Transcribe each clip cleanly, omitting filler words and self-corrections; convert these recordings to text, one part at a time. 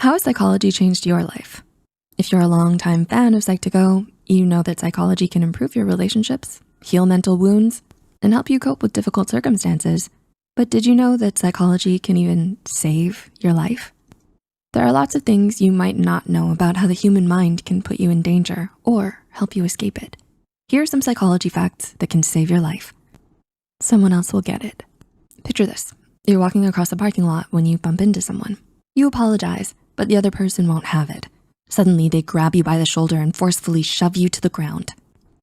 How has psychology changed your life? If you're a longtime fan of Psych2Go, you know that psychology can improve your relationships, heal mental wounds, and help you cope with difficult circumstances. But did you know that psychology can even save your life? There are lots of things you might not know about how the human mind can put you in danger or help you escape it. Here are some psychology facts that can save your life. Someone else will get it. Picture this. You're walking across a parking lot when you bump into someone. You apologize, but the other person won't have it. Suddenly, they grab you by the shoulder and forcefully shove you to the ground.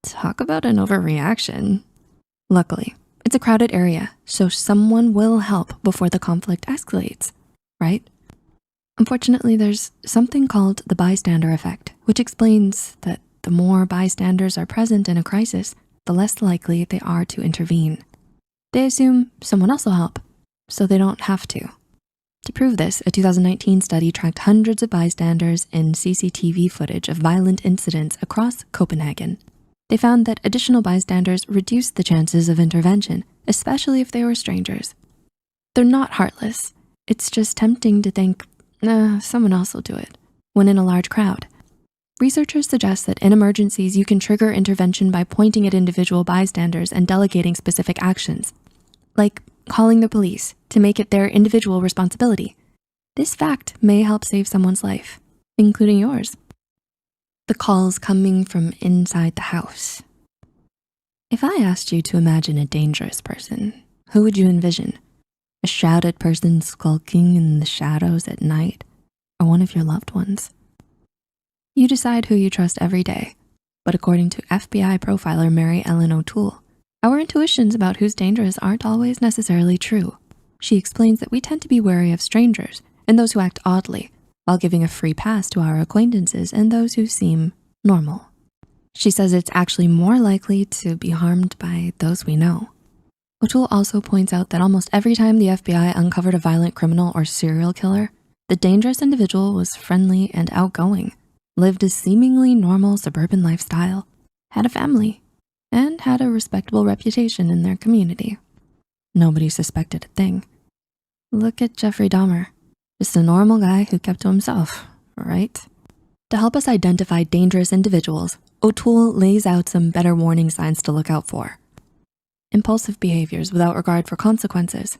Talk about an overreaction. Luckily, it's a crowded area, so someone will help before the conflict escalates, right? Unfortunately, there's something called the bystander effect, which explains that the more bystanders are present in a crisis, the less likely they are to intervene. They assume someone else will help, so they don't have to. To prove this, a 2019 study tracked hundreds of bystanders in CCTV footage of violent incidents across Copenhagen. They found that additional bystanders reduced the chances of intervention, especially if they were strangers. They're not heartless. It's just tempting to think, someone else will do it, when in a large crowd. Researchers suggest that in emergencies, you can trigger intervention by pointing at individual bystanders and delegating specific actions, like calling the police to make it their individual responsibility. This fact may help save someone's life, including yours. The calls coming from inside the house. If I asked you to imagine a dangerous person, who would you envision? A shrouded person skulking in the shadows at night, or one of your loved ones? You decide who you trust every day, but according to FBI profiler Mary Ellen O'Toole, our intuitions about who's dangerous aren't always necessarily true. She explains that we tend to be wary of strangers and those who act oddly, while giving a free pass to our acquaintances and those who seem normal. She says it's actually more likely to be harmed by those we know. O'Toole also points out that almost every time the FBI uncovered a violent criminal or serial killer, the dangerous individual was friendly and outgoing, lived a seemingly normal suburban lifestyle, had a family, and had a respectable reputation in their community. Nobody suspected a thing. Look at Jeffrey Dahmer, just a normal guy who kept to himself, right? To help us identify dangerous individuals, O'Toole lays out some better warning signs to look out for. Impulsive behaviors without regard for consequences,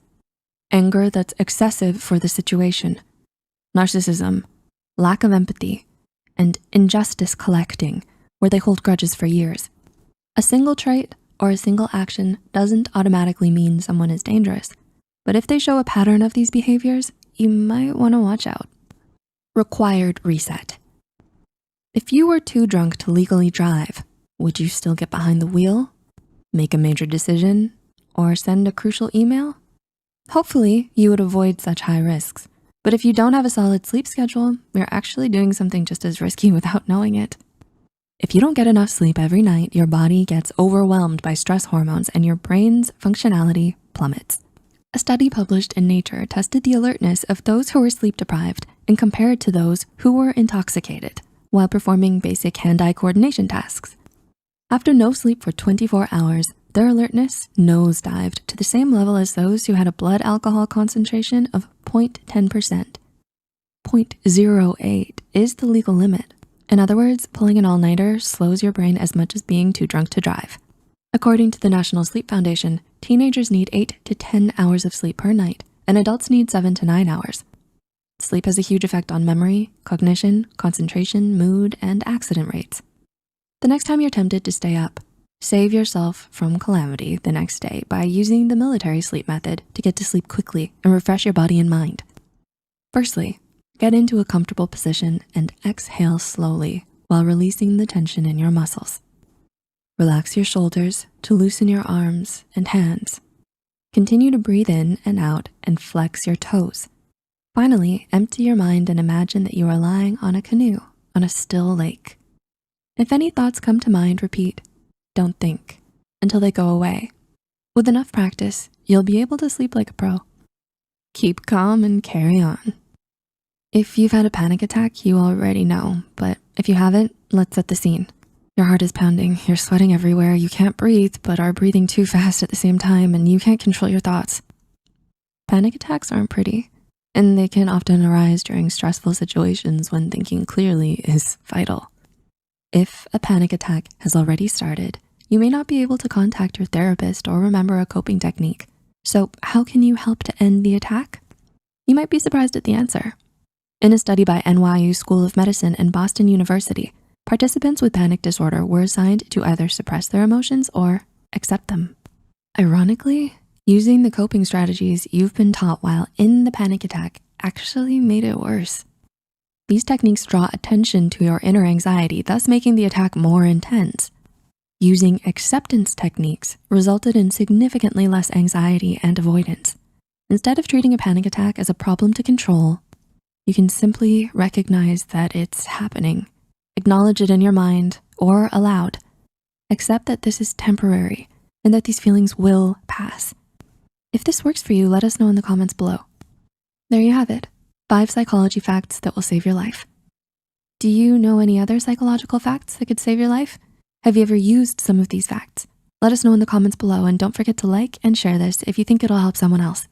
anger that's excessive for the situation, narcissism, lack of empathy, and injustice collecting, where they hold grudges for years. A single trait or a single action doesn't automatically mean someone is dangerous, but if they show a pattern of these behaviors, you might wanna watch out. Required reset. If you were too drunk to legally drive, would you still get behind the wheel, make a major decision, or send a crucial email? Hopefully, you would avoid such high risks. But if you don't have a solid sleep schedule, you're actually doing something just as risky without knowing it. If you don't get enough sleep every night, your body gets overwhelmed by stress hormones and your brain's functionality plummets. A study published in Nature tested the alertness of those who were sleep deprived and compared to those who were intoxicated while performing basic hand-eye coordination tasks. After no sleep for 24 hours, their alertness nosedived to the same level as those who had a blood alcohol concentration of 0.10%. 0.08 is the legal limit. In other words, pulling an all-nighter slows your brain as much as being too drunk to drive. According to the National Sleep Foundation, teenagers need 8 to 10 hours of sleep per night, and adults need 7 to 9 hours. Sleep has a huge effect on memory, cognition, concentration, mood, and accident rates. The next time you're tempted to stay up, save yourself from calamity the next day by using the military sleep method to get to sleep quickly and refresh your body and mind. Firstly, get into a comfortable position and exhale slowly while releasing the tension in your muscles. Relax your shoulders to loosen your arms and hands. Continue to breathe in and out and flex your toes. Finally, empty your mind and imagine that you are lying on a canoe on a still lake. If any thoughts come to mind, repeat, "Don't think," until they go away. With enough practice, you'll be able to sleep like a pro. Keep calm and carry on. If you've had a panic attack, you already know, but if you haven't, let's set the scene. Your heart is pounding, you're sweating everywhere, you can't breathe, but are breathing too fast at the same time, and you can't control your thoughts. Panic attacks aren't pretty. and they can often arise during stressful situations when thinking clearly is vital. If a panic attack has already started, you may not be able to contact your therapist or remember a coping technique. So how can you help to end the attack? You might be surprised at the answer. In a study by NYU School of Medicine and Boston University, participants with panic disorder were assigned to either suppress their emotions or accept them. Ironically, using the coping strategies you've been taught while in the panic attack actually made it worse. These techniques draw attention to your inner anxiety, thus making the attack more intense. Using acceptance techniques resulted in significantly less anxiety and avoidance. Instead of treating a panic attack as a problem to control, you can simply recognize that it's happening. Acknowledge it in your mind or aloud. Accept that this is temporary and that these feelings will pass. If this works for you, let us know in the comments below. There you have it, 5 psychology facts that will save your life. Do you know any other psychological facts that could save your life? Have you ever used some of these facts? Let us know in the comments below, and don't forget to like and share this if you think it'll help someone else.